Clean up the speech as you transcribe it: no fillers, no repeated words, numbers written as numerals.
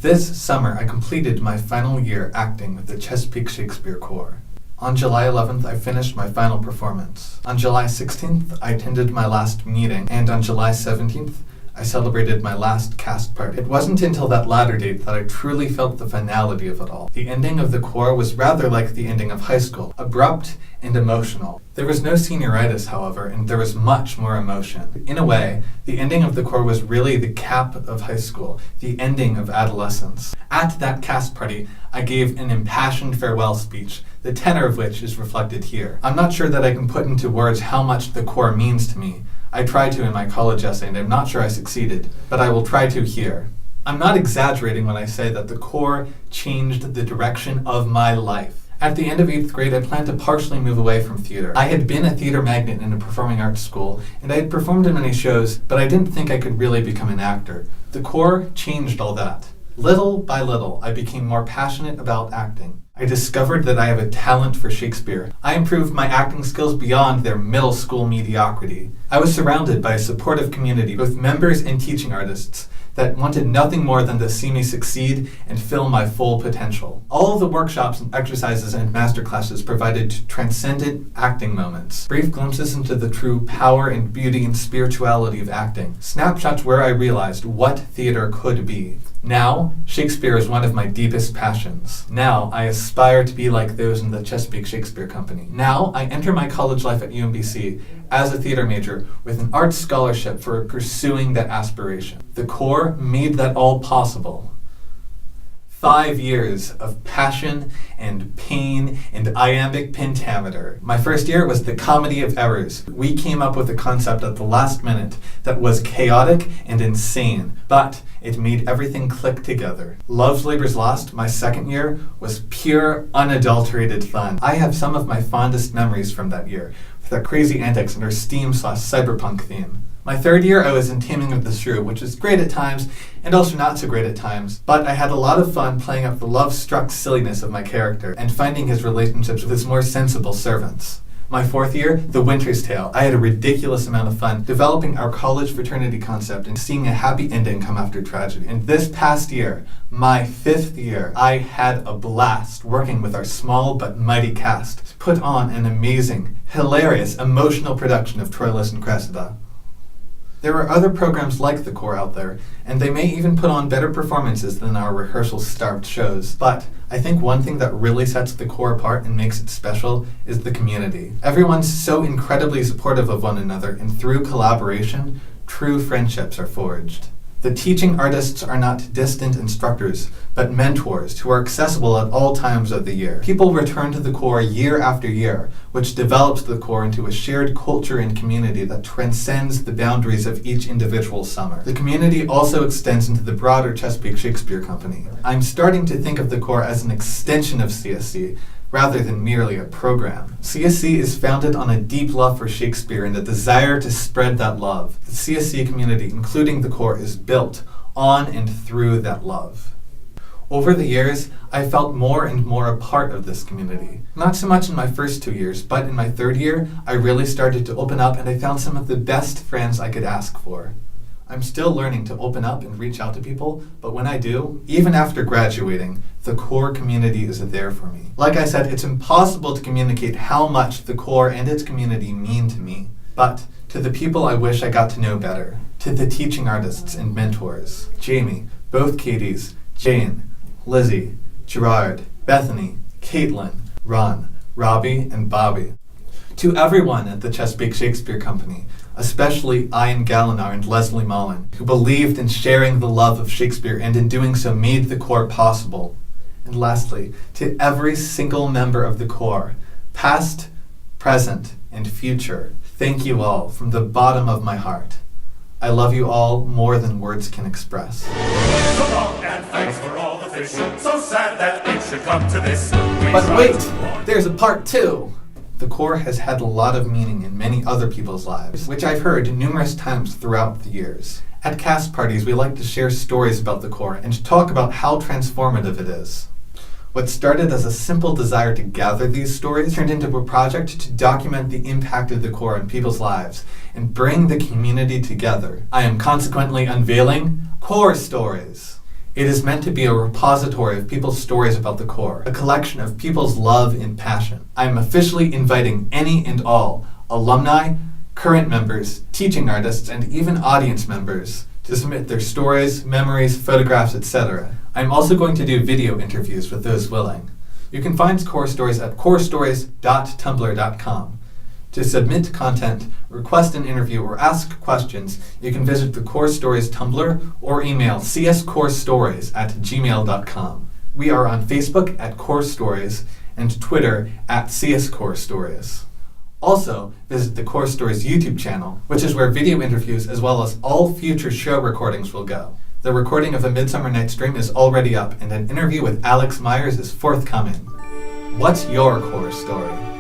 This summer, I completed my final year acting with the Chesapeake Shakespeare Corps. On July 11th, I finished my final performance. On July 16th, I attended my last meeting, and on July 17th, I celebrated my last cast party. It wasn't until that latter date that I truly felt the finality of it all. The ending of the Corps was rather like the ending of high school, abrupt and emotional. There was no senioritis, however, and there was much more emotion. In a way, the ending of the Corps was really the cap of high school, the ending of adolescence. At that cast party, I gave an impassioned farewell speech, the tenor of which is reflected here. I'm not sure that I can put into words how much the Corps means to me. I tried to in my college essay, and I'm not sure I succeeded, but I will try to here. I'm not exaggerating when I say that the Corps changed the direction of my life. At the end of 8th grade, I planned to partially move away from theater. I had been a theater magnet in a performing arts school, and I had performed in many shows, but I didn't think I could really become an actor. The Corps changed all that. Little by little, I became more passionate about acting. I discovered that I have a talent for Shakespeare. I improved my acting skills beyond their middle school mediocrity. I was surrounded by a supportive community, both members and teaching artists, that wanted nothing more than to see me succeed and fill my full potential. All of the workshops and exercises and masterclasses provided transcendent acting moments, brief glimpses into the true power and beauty and spirituality of acting, snapshots where I realized what theater could be. Now, Shakespeare is one of my deepest passions. Now, I aspire to be like those in the Chesapeake Shakespeare Company. Now, I enter my college life at UMBC as a theater major with an arts scholarship for pursuing that aspiration. The Corps made that all possible. 5 years of passion and pain and iambic pentameter. My first year was the comedy of errors. We came up with a concept at the last minute that was chaotic and insane, but it made everything click together. Love's Labor's Lost, my second year, was pure, unadulterated fun. I have some of my fondest memories from that year, with our crazy antics and our steam/cyberpunk theme. My third year, I was in Taming of the Shrew, which was great at times, and also not so great at times, but I had a lot of fun playing up the love-struck silliness of my character, and finding his relationships with his more sensible servants. My fourth year, The Winter's Tale, I had a ridiculous amount of fun developing our college fraternity concept and seeing a happy ending come after tragedy. And this past year, my fifth year, I had a blast working with our small but mighty cast to put on an amazing, hilarious, emotional production of Troilus and Cressida. There are other programs like the Corps out there, and they may even put on better performances than our rehearsal-starved shows. But I think one thing that really sets the Corps apart and makes it special is the community. Everyone's so incredibly supportive of one another, and through collaboration, true friendships are forged. The teaching artists are not distant instructors, but mentors who are accessible at all times of the year. People return to the Corps year after year, which develops the Corps into a shared culture and community that transcends the boundaries of each individual summer. The community also extends into the broader Chesapeake Shakespeare Company. I'm starting to think of the Corps as an extension of CSC, rather than merely a program. CSC is founded on a deep love for Shakespeare and a desire to spread that love. The CSC community, including the Corps, is built on and through that love. Over the years, I felt more and more a part of this community. Not so much in my first 2 years, but in my third year, I really started to open up and I found some of the best friends I could ask for. I'm still learning to open up and reach out to people, but when I do, even after graduating, the Corps community is there for me. Like I said, it's impossible to communicate how much the Corps and its community mean to me. But to the people I wish I got to know better, to the teaching artists and mentors, Jamie, both Katies, Jane, Lizzie, Gerard, Bethany, Caitlin, Ron, Robbie, and Bobby. To everyone at the Chesapeake Shakespeare Company, especially Ian Gallinar and Leslie Mullen, who believed in sharing the love of Shakespeare and in doing so made the Corps possible. And lastly, to every single member of the Corps, past, present, and future, thank you all from the bottom of my heart. I love you all more than words can express. So long and thanks for all the fish. So sad that it should come to this. But wait, there's a part 2. The Corps has had a lot of meaning in many other people's lives, which I've heard numerous times throughout the years. At cast parties, we like to share stories about the Corps and to talk about how transformative it is. What started as a simple desire to gather these stories turned into a project to document the impact of the Corps on people's lives and bring the community together. I am consequently unveiling Corps Stories. It is meant to be a repository of people's stories about the Corps, a collection of people's love and passion. I am officially inviting any and all alumni, current members, teaching artists, and even audience members to submit their stories, memories, photographs, etc. I'm also going to do video interviews with those willing. You can find Corps Stories at corstories.tumblr.com. To submit content, request an interview, or ask questions, you can visit the Corps Stories Tumblr or email cscorstories@gmail.com. We are on Facebook at Corps Stories and Twitter at cscorstories. Also, visit the Corps Stories YouTube channel, which is where video interviews as well as all future show recordings will go. The recording of A Midsummer Night's Dream is already up, and an interview with Alex Myers is forthcoming. What's your Corps story?